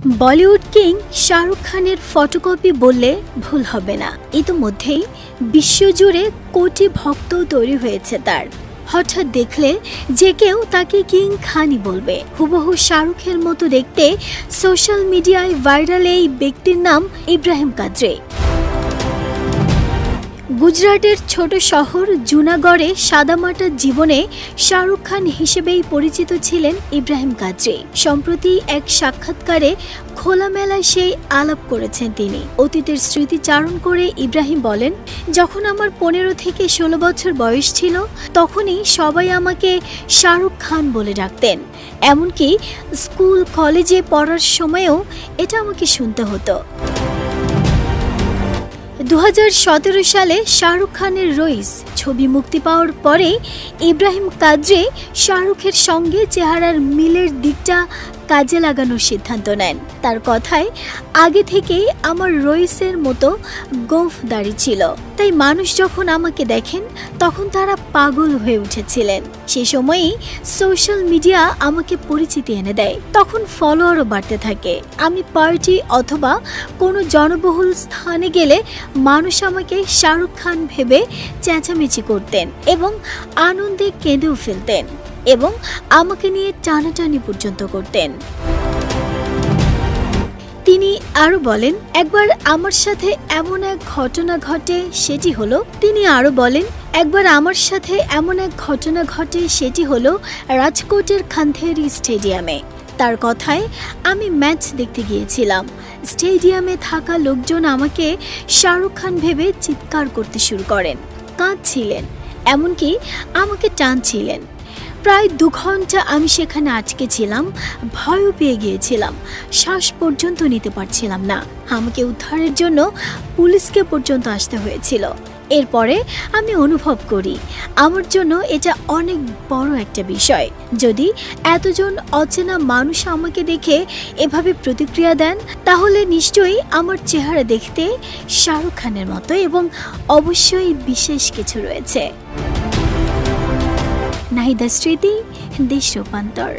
Bollywood king Shahrukh খানের photocopy বললে ভুল হবে না। ইতিমধ্যেই বিশ্বজুড়ে কোটি ভক্ত তৈরি হয়েছে তার। হঠাৎ দেখলে যে কেউ তাকে কিং খানই বলবে। হুবহু শাহরুখের মতো দেখতে সোশ্যাল মিডিয়ায় ভাইরাল এই ব্যক্তির নাম ইব্রাহিম কাদ্রি। গুজরাটের ছোট শহর জুনাগড়ে সাদামাটা জীবনে শাহরুখ খান হিসেবেই পরিচিত ছিলেন ইব্রাহিম কাদ্রি। সম্প্রতি এক সাক্ষাৎকারে খোলামেলায় সেই আলাপ করেছেন তিনি। অতীতের স্মৃতিচারণ করে ইব্রাহিম বলেন, যখন আমার 15 থেকে 16 বছর বয়স ছিল তখনই সবাই আমাকে শাহরুখ খান বলে ডাকতেন। এমনকি স্কুল কলেজে পড়ার সময়ও এটা আমাকে শুনতে হতো। 2017 সালে শাহরুখ খানের রইস ছবি মুক্তি পাওয়ার পরে ইব্রাহিম কাদ্রি শাহরুখের সঙ্গে চেহারার মিলের দিকটা কাজে লাগানোর সিদ্ধান্ত নেন। তার কথায়, আগে থেকেই আমার রইসের মতো গোঁফ দাড়ি ছিল, তাই মানুষ যখন আমাকে দেখেন তখন তারা পাগল হয়ে উঠেছিলেন। সে সময়ই সোশ্যাল মিডিয়া আমাকে পরিচিতি এনে দেয়, তখন ফলোয়ারও বাড়তে থাকে। আমি পার্টি অথবা কোনো জনবহুল স্থানে গেলে মানুষ আমাকে শাহরুখ খান ভেবে চেঁচামেচি করতেন এবং আনন্দে কেঁদেও ফেলতেন এবং আমাকে নিয়ে টানাটানি পর্যন্ত করতেন। তিনি আরো বলেন, একবার আমার সাথে এমন এক ঘটনা ঘটে সেটি হলো রাজকোটের খান্ধেরি স্টেডিয়ামে। তার কথায়, আমি ম্যাচ দেখতে গিয়েছিলাম। স্টেডিয়ামে থাকা লোকজন আমাকে শাহরুখ খান ভেবে চিৎকার করতে শুরু করেন, কাঁদছিলেন, এমনকি আমাকে টানছিলেন। প্রায় 2 ঘন্টা আমি সেখানে আটকে ছিলাম, ভয়ও পেয়ে গিয়েছিলাম, শ্বাস পর্যন্ত নিতে পারছিলাম না। আমাকে উদ্ধারের জন্য পুলিশকে পর্যন্ত আসতে হয়েছিল। এরপরে আমি অনুভব করি আমার জন্য এটা অনেক বড় একটা বিষয়। যদি এতজন অচেনা মানুষ আমাকে দেখে এভাবে প্রতিক্রিয়া দেন, তাহলে নিশ্চয়ই আমার চেহারা দেখতে শাহরুখ খানের মতো এবং অবশ্যই বিশেষ কিছু রয়েছে। নাহিদা স্মৃতি, দেশ রূপান্তর।